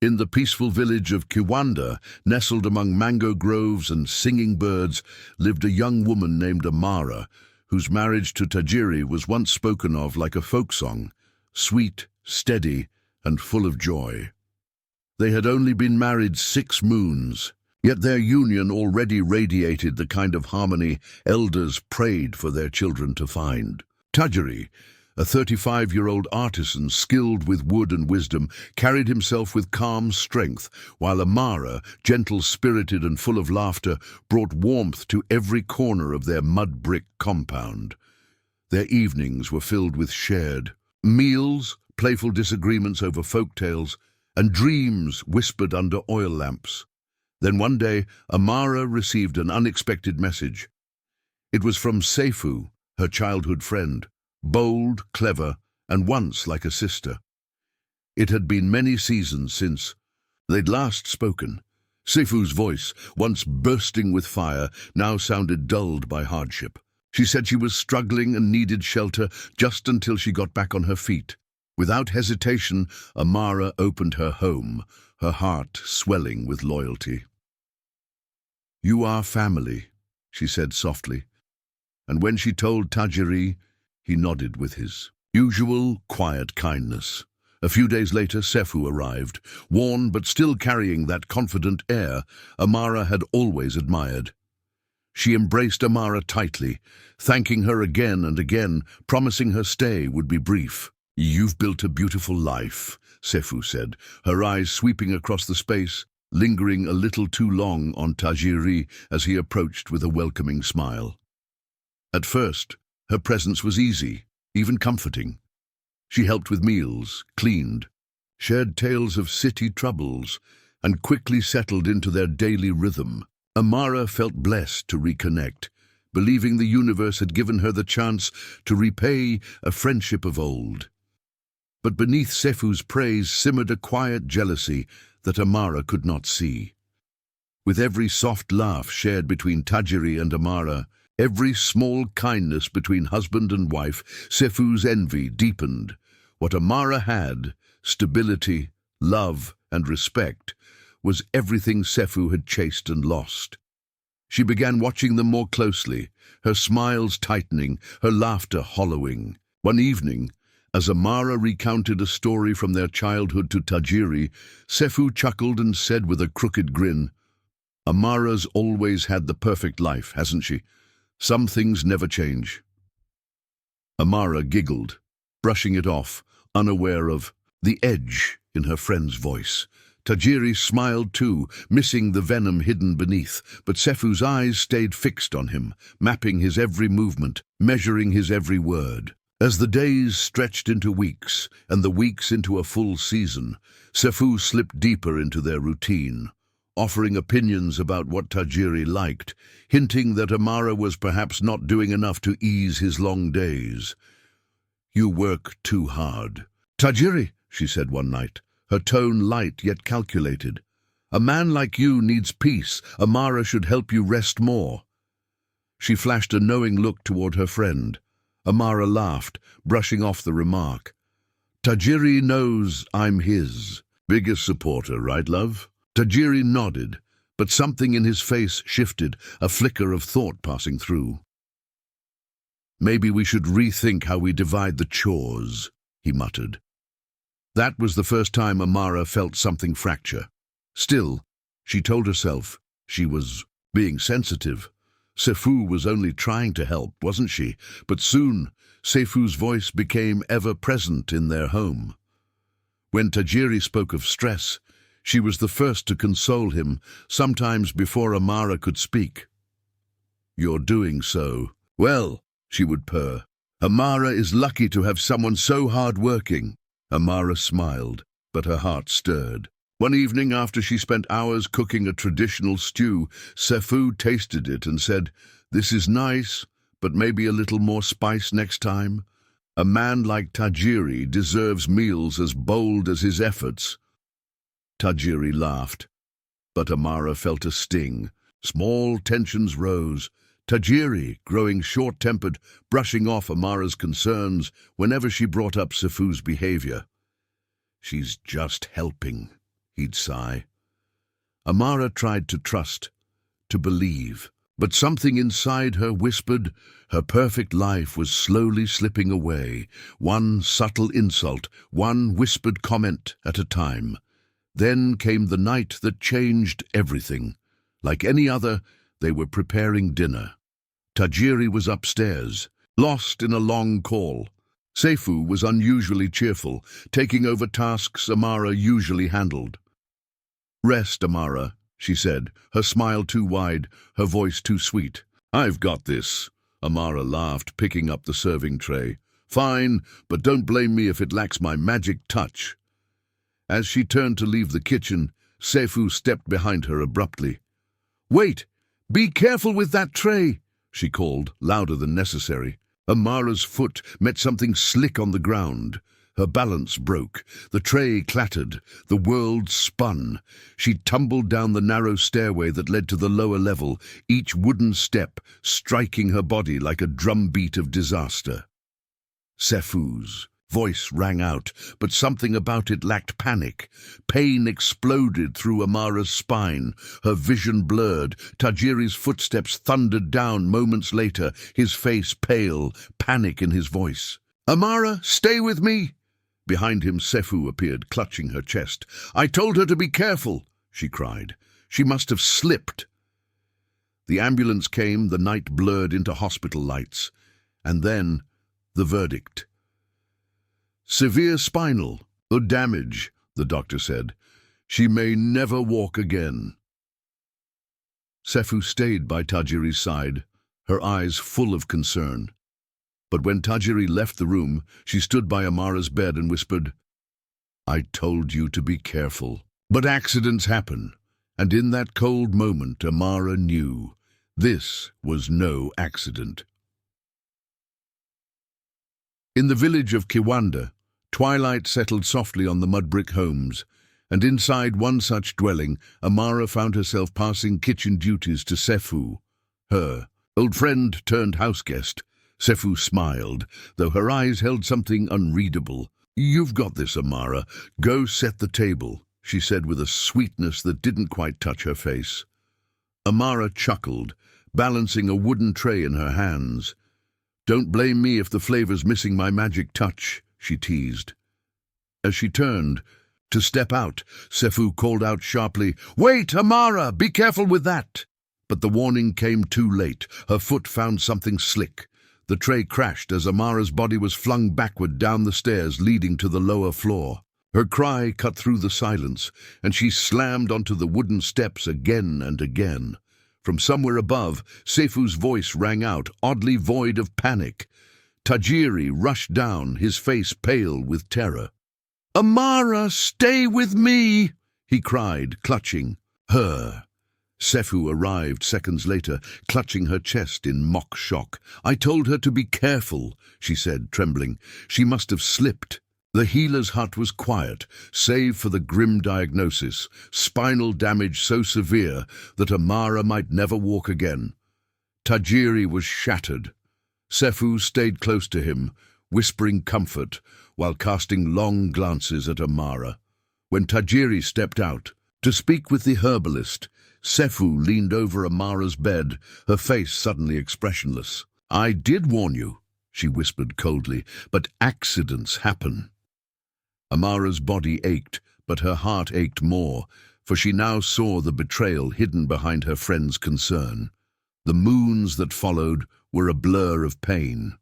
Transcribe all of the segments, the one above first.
In the peaceful village of Kiwanda, nestled among mango groves and singing birds, lived a young woman named Amara, whose marriage to Tajiri was once spoken of like a folk song, sweet, steady, and full of joy. They had only been married 6 moons, yet their union already radiated the kind of harmony elders prayed for their children to find. Tajiri, a 35-year-old artisan skilled with wood and wisdom, carried himself with calm strength, while Amara, gentle-spirited and full of laughter, brought warmth to every corner of their mud-brick compound. Their evenings were filled with shared meals, playful disagreements over folk tales, and dreams whispered under oil lamps. Then one day, Amara received an unexpected message. It was from Seifu, her childhood friend, bold, clever, and once like a sister. It had been many seasons since they'd last spoken. Seifu's voice, once bursting with fire, now sounded dulled by hardship. She said she was struggling and needed shelter just until she got back on her feet. Without hesitation, Amara opened her home, her heart swelling with loyalty. "You are family," she said softly, and when she told Tajiri, he nodded with his usual quiet kindness. A few days later, Seifu arrived, worn but still carrying that confident air Amara had always admired. She embraced Amara tightly, thanking her again and again, promising her stay would be brief. "You've built a beautiful life," Seifu said, her eyes sweeping across the space, lingering a little too long on Tajiri as he approached with a welcoming smile. At first, her presence was easy, even comforting. She helped with meals, cleaned, shared tales of city troubles, and quickly settled into their daily rhythm. Amara felt blessed to reconnect, believing the universe had given her the chance to repay a friendship of old. But beneath Seifu's praise simmered a quiet jealousy that Amara could not see. With every soft laugh shared between Tajiri and Amara, every small kindness between husband and wife, Seifu's envy deepened. What Amara had, stability, love, and respect, was everything Seifu had chased and lost. She began watching them more closely, her smiles tightening, her laughter hollowing. One evening, as Amara recounted a story from their childhood to Tajiri, Seifu chuckled and said with a crooked grin, "Amara's always had the perfect life, hasn't she? Some things never change." Amara giggled, brushing it off, unaware of the edge in her friend's voice. Tajiri smiled too, missing the venom hidden beneath, but Seifu's eyes stayed fixed on him, mapping his every movement, measuring his every word. As the days stretched into weeks, and the weeks into a full season, Seifu slipped deeper into their routine, offering opinions about what Tajiri liked, hinting that Amara was perhaps not doing enough to ease his long days. "You work too hard." "Tajiri," she said one night, her tone light yet calculated, "a man like you needs peace. Amara should help you rest more." She flashed a knowing look toward her friend. Amara laughed, brushing off the remark. "Tajiri knows I'm his biggest supporter, right, love?" Tajiri nodded, but something in his face shifted, a flicker of thought passing through. "Maybe we should rethink how we divide the chores," he muttered. That was the first time Amara felt something fracture. Still, she told herself, she was being sensitive. Seifu was only trying to help, wasn't she? But soon, Seifu's voice became ever-present in their home. When Tajiri spoke of stress, she was the first to console him, sometimes before Amara could speak. "You're doing so well," she would purr. "Amara is lucky to have someone so hard-working." Amara smiled, but her heart stirred. One evening, after she spent hours cooking a traditional stew, Seifu tasted it and said, "This is nice, but maybe a little more spice next time. A man like Tajiri deserves meals as bold as his efforts." Tajiri laughed, but Amara felt a sting. Small tensions rose. Tajiri, growing short-tempered, brushing off Amara's concerns whenever she brought up Seifu's behavior. "She's just helping," he'd sigh. Amara tried to trust, to believe, but something inside her whispered her perfect life was slowly slipping away, one subtle insult, one whispered comment at a time. Then came the night that changed everything. Like any other, they were preparing dinner. Tajiri was upstairs, lost in a long call. Seifu was unusually cheerful, taking over tasks Amara usually handled. "Rest, Amara," she said, her smile too wide, her voice too sweet. "I've got this." Amara laughed, picking up the serving tray. "Fine, but don't blame me if it lacks my magic touch." As she turned to leave the kitchen, Seifu stepped behind her abruptly. "Wait! Be careful with that tray!" she called, louder than necessary. Amara's foot met something slick on the ground. Her balance broke. The tray clattered. The world spun. She tumbled down the narrow stairway that led to the lower level, each wooden step striking her body like a drumbeat of disaster. Seifu's voice rang out, but something about it lacked panic. Pain exploded through Amara's spine. Her vision blurred. Tajiri's footsteps thundered down moments later, his face pale, panic in his voice. "Amara, stay with me!" Behind him, Seifu appeared, clutching her chest. "I told her to be careful," she cried. "She must have slipped." The ambulance came, the night blurred into hospital lights. And then, the verdict. "Severe spinal damage," the doctor said. "She may never walk again." Seifu stayed by Tajiri's side, her eyes full of concern. But when Tajiri left the room, she stood by Amara's bed and whispered, "I told you to be careful." But accidents happen, and in that cold moment Amara knew this was no accident. In the village of Kiwanda, twilight settled softly on the mud-brick homes, and inside one such dwelling, Amara found herself passing kitchen duties to Seifu, her old friend turned houseguest. Seifu smiled, though her eyes held something unreadable. "You've got this, Amara. Go set the table," she said with a sweetness that didn't quite touch her face. Amara chuckled, balancing a wooden tray in her hands. "Don't blame me if the flavor's missing my magic touch," she teased. As she turned to step out, Seifu called out sharply, "Wait, Amara! Be careful with that!" But the warning came too late. Her foot found something slick. The tray crashed as Amara's body was flung backward down the stairs leading to the lower floor. Her cry cut through the silence, and she slammed onto the wooden steps again and again. From somewhere above, Seifu's voice rang out, oddly void of panic. Tajiri rushed down, his face pale with terror. "Amara, stay with me!" he cried, clutching her. Seifu arrived seconds later, clutching her chest in mock shock. "I told her to be careful," she said, trembling. "She must have slipped." The healer's hut was quiet, save for the grim diagnosis, spinal damage so severe that Amara might never walk again. Tajiri was shattered. Seifu stayed close to him, whispering comfort, while casting long glances at Amara. When Tajiri stepped out to speak with the herbalist, Seifu leaned over Amara's bed, her face suddenly expressionless. "I did warn you," she whispered coldly, "but accidents happen." Amara's body ached, but her heart ached more, for she now saw the betrayal hidden behind her friend's concern. The moons that followed were a blur of pain.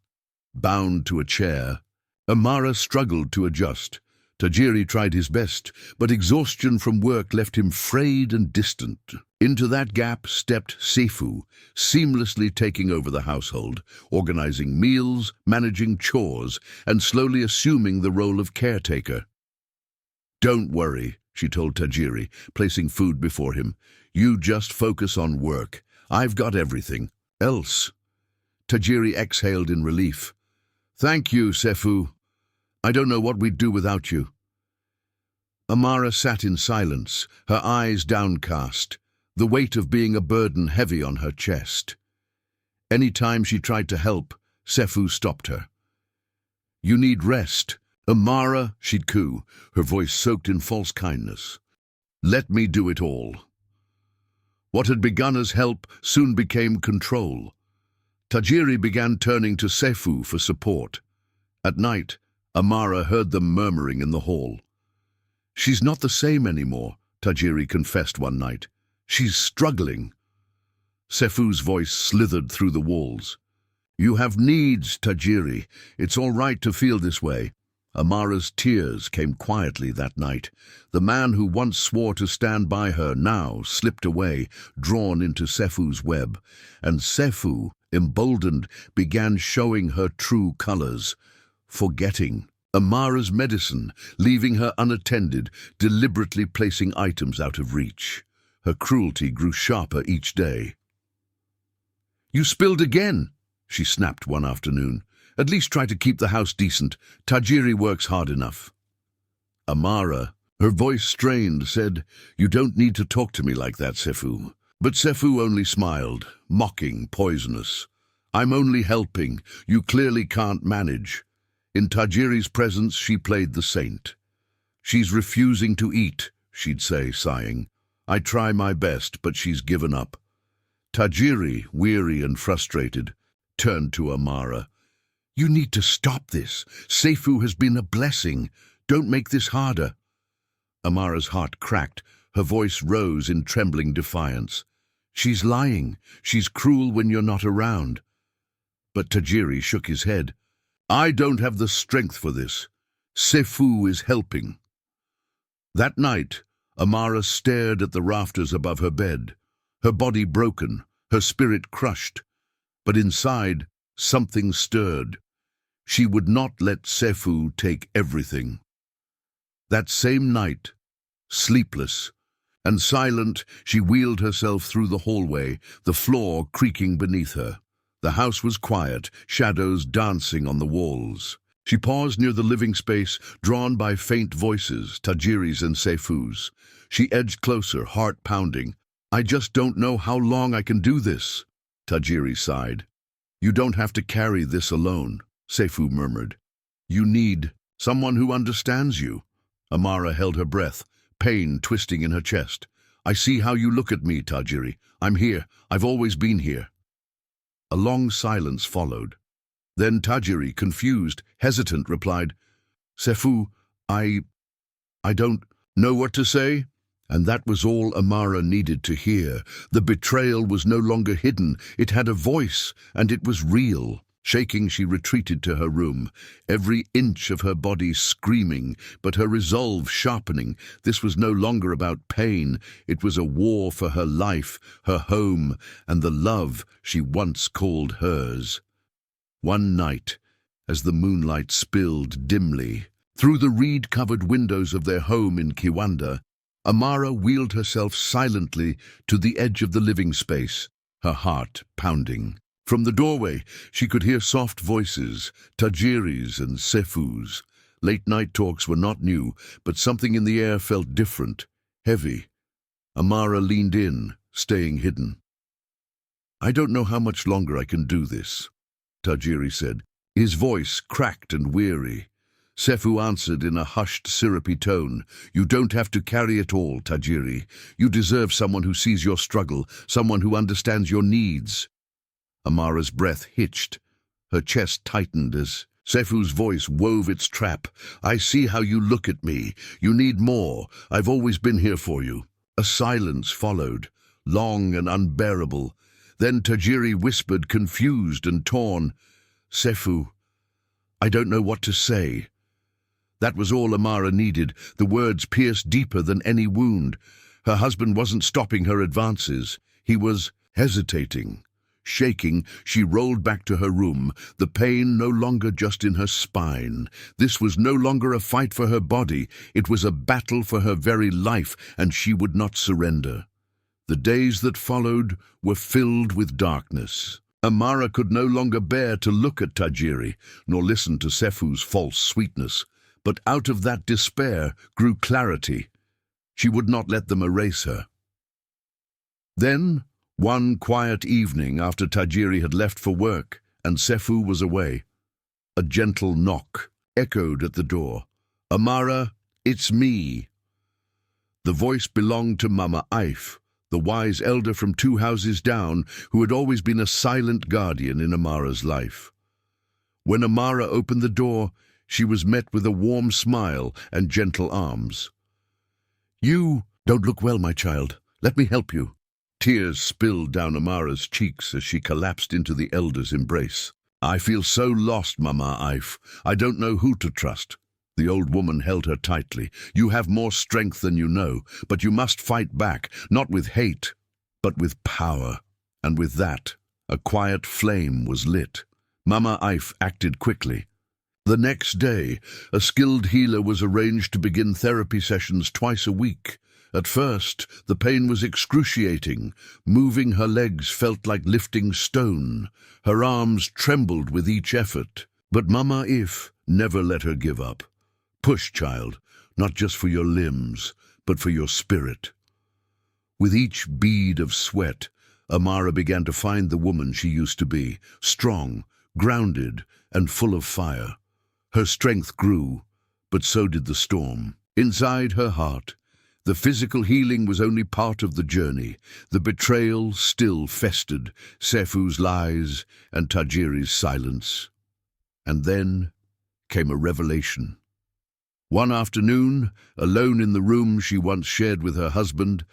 Bound to a chair, Amara struggled to adjust. Tajiri tried his best, but exhaustion from work left him frayed and distant. Into that gap stepped Seifu, seamlessly taking over the household, organizing meals, managing chores, and slowly assuming the role of caretaker. "Don't worry," she told Tajiri, placing food before him. "You just focus on work. I've got everything else." Tajiri exhaled in relief. "Thank you, Seifu. I don't know what we'd do without you." Amara sat in silence, her eyes downcast, the weight of being a burden heavy on her chest. Any time she tried to help, Seifu stopped her. "You need rest. Amara," she'd coo, her voice soaked in false kindness. Let me do it all. What had begun as help soon became control. Tajiri began turning to Sefu for support. At night, Amara heard them murmuring in the hall. "She's not the same anymore," Tajiri confessed one night. "She's struggling." Sefu's voice slithered through the walls. "You have needs, Tajiri. It's all right to feel this way." Amara's tears came quietly that night. The man who once swore to stand by her now slipped away, drawn into Sefu's web. And Sefu, emboldened, began showing her true colors, forgetting Amara's medicine, leaving her unattended, deliberately placing items out of reach. Her cruelty grew sharper each day. "You spilled again," she snapped one afternoon. "At least try to keep the house decent. Tajiri works hard enough." Amara, her voice strained, said, "You don't need to talk to me like that, Sefu." But Sefu only smiled, mocking, poisonous. "I'm only helping. You clearly can't manage." In Tajiri's presence, she played the saint. "She's refusing to eat," she'd say, sighing. "I try my best, but she's given up." Tajiri, weary and frustrated, turned to Amara. "You need to stop this. Sefu has been a blessing. Don't make this harder." Amara's heart cracked. Her voice rose in trembling defiance. "She's lying. She's cruel when you're not around." But Tajiri shook his head. "I don't have the strength for this. Sefu is helping." That night, Amara stared at the rafters above her bed, her body broken, her spirit crushed. But inside, something stirred. She would not let Sefu take everything. That same night, sleepless and silent, she wheeled herself through the hallway, the floor creaking beneath her. The house was quiet, shadows dancing on the walls. She paused near the living space, drawn by faint voices, Tajiri's and Sefu's. She edged closer, heart pounding. "I just don't know how long I can do this," Tajiri sighed. "You don't have to carry this alone," Sefu murmured. "You need someone who understands you." Amara held her breath, pain twisting in her chest. "I see how you look at me, Tajiri. I'm here. I've always been here." A long silence followed. Then Tajiri, confused, hesitant, replied, "Sefu, I don't know what to say." And that was all Amara needed to hear. The betrayal was no longer hidden. It had a voice, and it was real. Shaking, she retreated to her room, every inch of her body screaming, but her resolve sharpening. This was no longer about pain. It was a war for her life, her home, and the love she once called hers. One night, as the moonlight spilled dimly through the reed-covered windows of their home in Kiwanda, Amara wheeled herself silently to the edge of the living space, her heart pounding. From the doorway, she could hear soft voices, Tajiri's and Sefu's. Late-night talks were not new, but something in the air felt different, heavy. Amara leaned in, staying hidden. "I don't know how much longer I can do this," Tajiri said, his voice cracked and weary. Sefu answered in a hushed, syrupy tone, "You don't have to carry it all, Tajiri. You deserve someone who sees your struggle, someone who understands your needs." Amara's breath hitched. Her chest tightened as Sefu's voice wove its trap. "I see how you look at me. You need more. I've always been here for you." A silence followed, long and unbearable. Then Tajiri whispered, confused and torn, "Sefu, I don't know what to say." That was all Amara needed. The words pierced deeper than any wound. Her husband wasn't stopping her advances. He was hesitating. Shaking, she rolled back to her room, the pain no longer just in her spine. This was no longer a fight for her body. It was a battle for her very life, and she would not surrender. The days that followed were filled with darkness. Amara could no longer bear to look at Tajiri, nor listen to Sefu's false sweetness. But out of that despair grew clarity. She would not let them erase her. Then, one quiet evening after Tajiri had left for work and Sefu was away, a gentle knock echoed at the door. "Amara, it's me." The voice belonged to Mama Ife, the wise elder from 2 houses down, who had always been a silent guardian in Amara's life. When Amara opened the door, she was met with a warm smile and gentle arms. "You don't look well, my child. Let me help you." Tears spilled down Amara's cheeks as she collapsed into the elder's embrace. "I feel so lost, Mama Ife. I don't know who to trust." The old woman held her tightly. "You have more strength than you know, but you must fight back, not with hate, but with power." And with that, a quiet flame was lit. Mama Ife acted quickly. The next day, a skilled healer was arranged to begin therapy sessions twice a week. At first, the pain was excruciating. Moving her legs felt like lifting stone. Her arms trembled with each effort. But Mama Ife never let her give up. "Push, child, not just for your limbs, but for your spirit." With each bead of sweat, Amara began to find the woman she used to be, strong, grounded, and full of fire. Her strength grew, but so did the storm. Inside her heart, the physical healing was only part of the journey. The betrayal still festered, Sefu's lies and Tajiri's silence. And then came a revelation. One afternoon, alone in the room she once shared with her husband,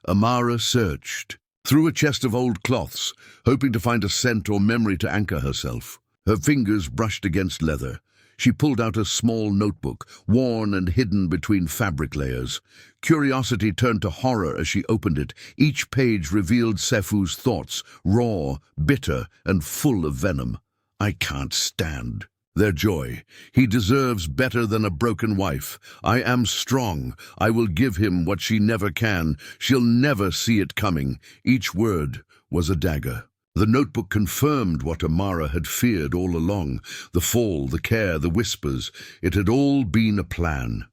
Amara searched through a chest of old cloths, hoping to find a scent or memory to anchor herself. Her fingers brushed against leather. She pulled out a small notebook, worn and hidden between fabric layers. Curiosity turned to horror as she opened it. Each page revealed Sefu's thoughts, raw, bitter, and full of venom. "I can't stand their joy. He deserves better than a broken wife. I am strong. I will give him what she never can. She'll never see it coming." Each word was a dagger. The notebook confirmed what Amara had feared all along. The fall, the care, the whispers. It had all been a plan.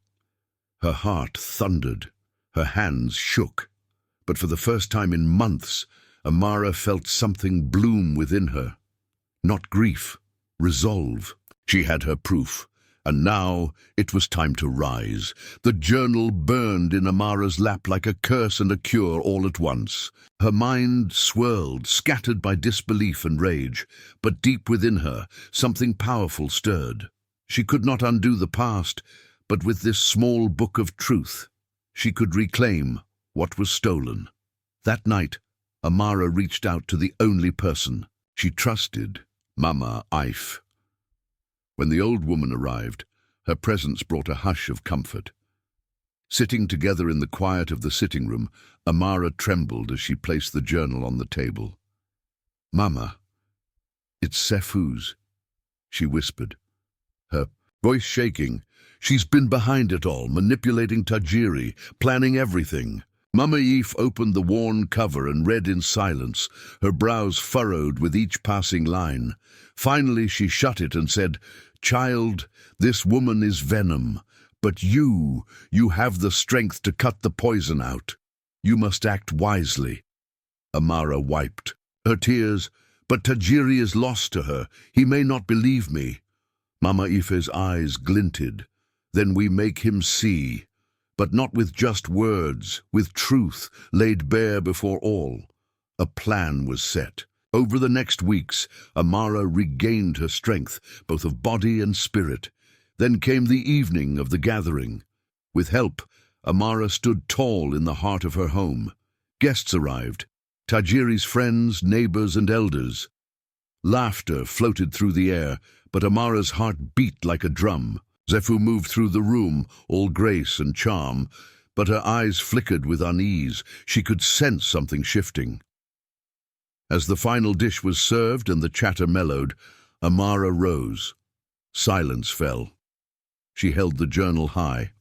Her heart thundered. Her hands shook. But for the first time in months, Amara felt something bloom within her. Not grief, resolve. She had her proof. And now it was time to rise. The journal burned in Amara's lap like a curse and a cure all at once. Her mind swirled, scattered by disbelief and rage, but deep within her, something powerful stirred. She could not undo the past, but with this small book of truth, she could reclaim what was stolen. That night, Amara reached out to the only person she trusted, Mama Ife. When the old woman arrived, her presence brought a hush of comfort. Sitting together in the quiet of the sitting room, Amara trembled as she placed the journal on the table. "Mama, it's Sefu's," she whispered, her voice shaking. "She's been behind it all, manipulating Tajiri, planning everything." Mama Ife opened the worn cover and read in silence, her brows furrowed with each passing line. Finally she shut it and said, "Child, this woman is venom, but you have the strength to cut the poison out. You must act wisely." Amara wiped her tears. "But Tajiri is lost to her. He may not believe me." Mama Ife's eyes glinted. "Then we make him see. But not with just words, with truth laid bare before all." A plan was set. Over the next weeks, Amara regained her strength, both of body and spirit. Then came the evening of the gathering. With help, Amara stood tall in the heart of her home. Guests arrived, Tajiri's friends, neighbors, and elders. Laughter floated through the air, but Amara's heart beat like a drum. Sefu moved through the room, all grace and charm, but her eyes flickered with unease. She could sense something shifting. As the final dish was served and the chatter mellowed, Amara rose. Silence fell. She held the journal high.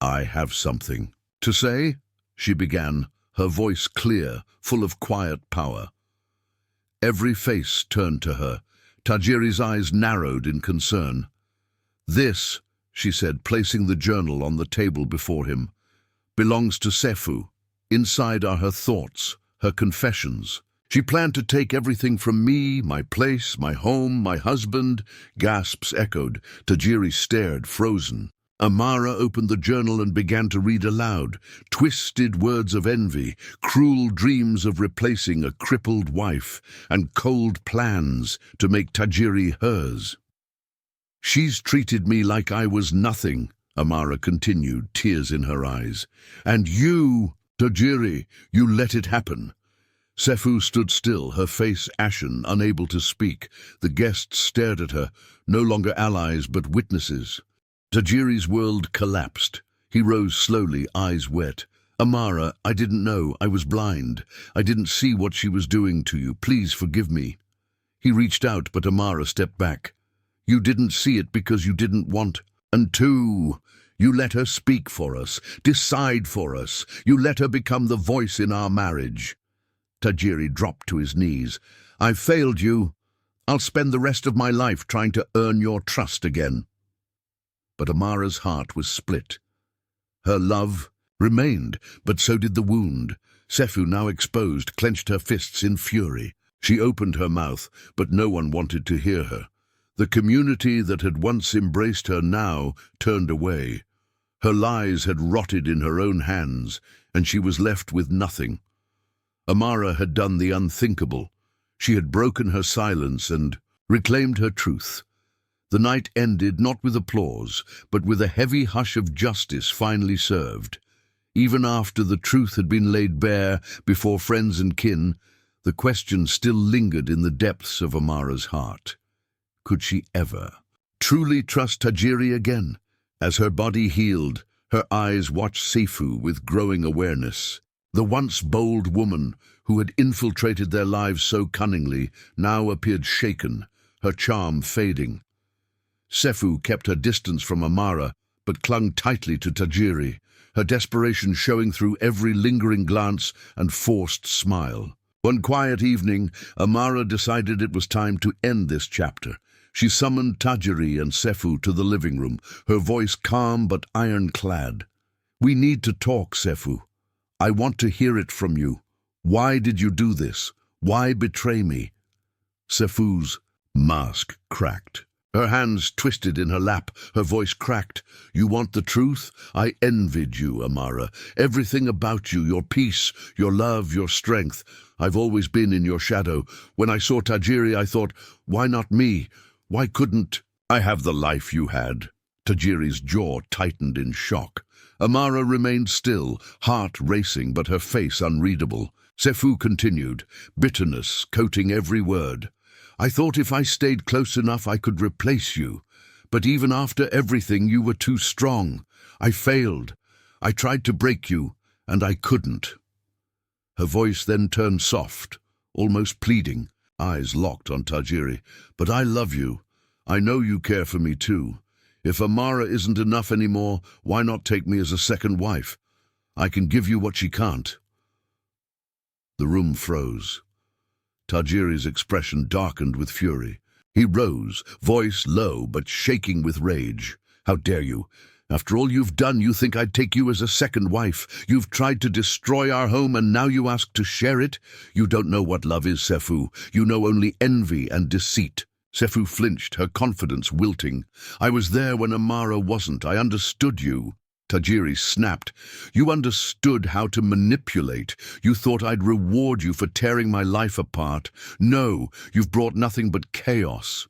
"I have something to say," she began, her voice clear, full of quiet power. Every face turned to her. Tajiri's eyes narrowed in concern. "This," she said, placing the journal on the table before him, "belongs to Sefu. Inside are her thoughts, her confessions. She planned to take everything from me, my place, my home, my husband." Gasps echoed. Tajiri stared, frozen. Amara opened the journal and began to read aloud, twisted words of envy, cruel dreams of replacing a crippled wife, and cold plans to make Tajiri hers. "She's treated me like I was nothing," Amara continued, tears in her eyes. "And you, Tajiri, you let it happen." Sefu stood still, her face ashen, unable to speak. The guests stared at her, no longer allies but witnesses. Tajiri's world collapsed. He rose slowly, eyes wet. "Amara, I didn't know. I was blind. I didn't see what she was doing to you. Please forgive me." He reached out, but Amara stepped back. "You didn't see it because you didn't want. And two, you let her speak for us, decide for us. You let her become the voice in our marriage." Tajiri dropped to his knees. "I've failed you. I'll spend the rest of my life trying to earn your trust again." But Amara's heart was split. Her love remained, but so did the wound. Sefu, now exposed, clenched her fists in fury. She opened her mouth, but no one wanted to hear her. The community that had once embraced her now turned away. Her lies had rotted in her own hands, and she was left with nothing. Amara had done the unthinkable. She had broken her silence and reclaimed her truth. The night ended not with applause, but with a heavy hush of justice finally served. Even after the truth had been laid bare before friends and kin, the question still lingered in the depths of Amara's heart. Could she ever truly trust Tajiri again? As her body healed, her eyes watched Sefu with growing awareness. The once bold woman who had infiltrated their lives so cunningly now appeared shaken, her charm fading. Sefu kept her distance from Amara, but clung tightly to Tajiri, her desperation showing through every lingering glance and forced smile. One quiet evening, Amara decided it was time to end this chapter. She summoned Tajiri and Sefu to the living room, her voice calm but ironclad. "We need to talk, Sefu. I want to hear it from you. Why did you do this? Why betray me?" Sefu's mask cracked. Her hands twisted in her lap, her voice cracked. "You want the truth? I envied you, Amara. Everything about you, your peace, your love, your strength. I've always been in your shadow. When I saw Tajiri, I thought, why not me? Why couldn't I have the life you had?" Tajiri's jaw tightened in shock. Amara remained still, heart racing, but her face unreadable. Sefu continued, bitterness coating every word. "I thought if I stayed close enough I could replace you. But even after everything, you were too strong. I failed. I tried to break you, and I couldn't." Her voice then turned soft, almost pleading, eyes locked on Tajiri. "But I love you. I know you care for me too. If Amara isn't enough anymore, why not take me as a second wife? I can give you what she can't." The room froze. Tajiri's expression darkened with fury. He rose, voice low but shaking with rage. "How dare you? After all you've done, you think I'd take you as a second wife. You've tried to destroy our home and now you ask to share it? You don't know what love is, Sefu. You know only envy and deceit." Sefu flinched, her confidence wilting. "I was there when Amara wasn't. I understood you." Tajiri snapped. "You understood how to manipulate. You thought I'd reward you for tearing my life apart. No, you've brought nothing but chaos."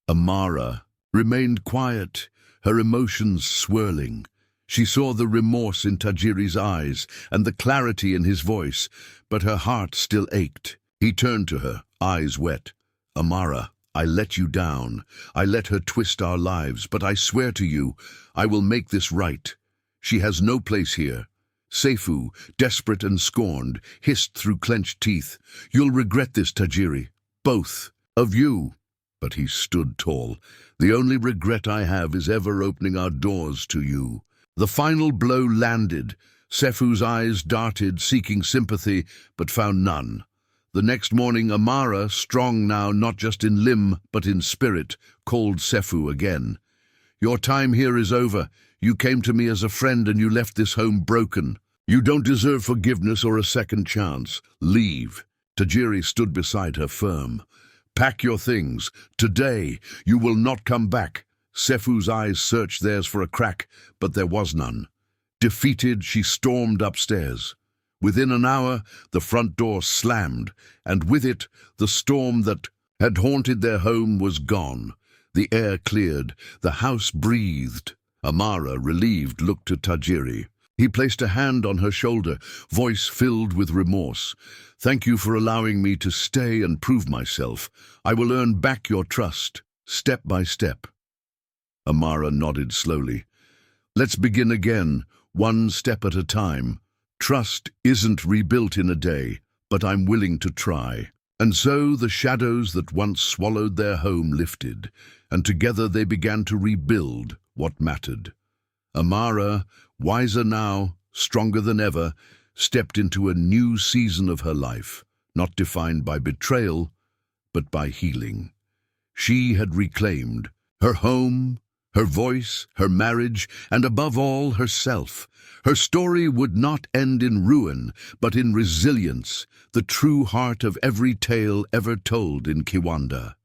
Amara remained quiet, her emotions swirling. She saw the remorse in Tajiri's eyes and the clarity in his voice, but her heart still ached. He turned to her, eyes wet. "Amara, I let you down. I let her twist our lives, but I swear to you, I will make this right. She has no place here." Sefu, desperate and scorned, hissed through clenched teeth. "You'll regret this, Tajiri. Both of you." But he stood tall. "The only regret I have is ever opening our doors to you." The final blow landed. Sefu's eyes darted, seeking sympathy, but found none. The next morning, Amara, strong now not just in limb but in spirit, called Sefu again. "Your time here is over. You came to me as a friend and you left this home broken. You don't deserve forgiveness or a second chance. Leave." Tajiri stood beside her firm. "Pack your things. Today, you will not come back. Sefu's eyes searched theirs for a crack, but there was none. Defeated, she stormed upstairs. Within an hour, the front door slammed, and with it, the storm that had haunted their home was gone. The air cleared, the house breathed. Amara, relieved, looked to Tajiri. He placed a hand on her shoulder, voice filled with remorse. "Thank you for allowing me to stay and prove myself. I will earn back your trust, step by step." Amara nodded slowly. "Let's begin again, one step at a time. Trust isn't rebuilt in a day, but I'm willing to try." And so the shadows that once swallowed their home lifted, and together they began to rebuild what mattered. Amara, wiser now, stronger than ever, stepped into a new season of her life, not defined by betrayal, but by healing. She had reclaimed her home, her voice, her marriage, and above all, herself. Her story would not end in ruin, but in resilience, the true heart of every tale ever told in Kiwanda.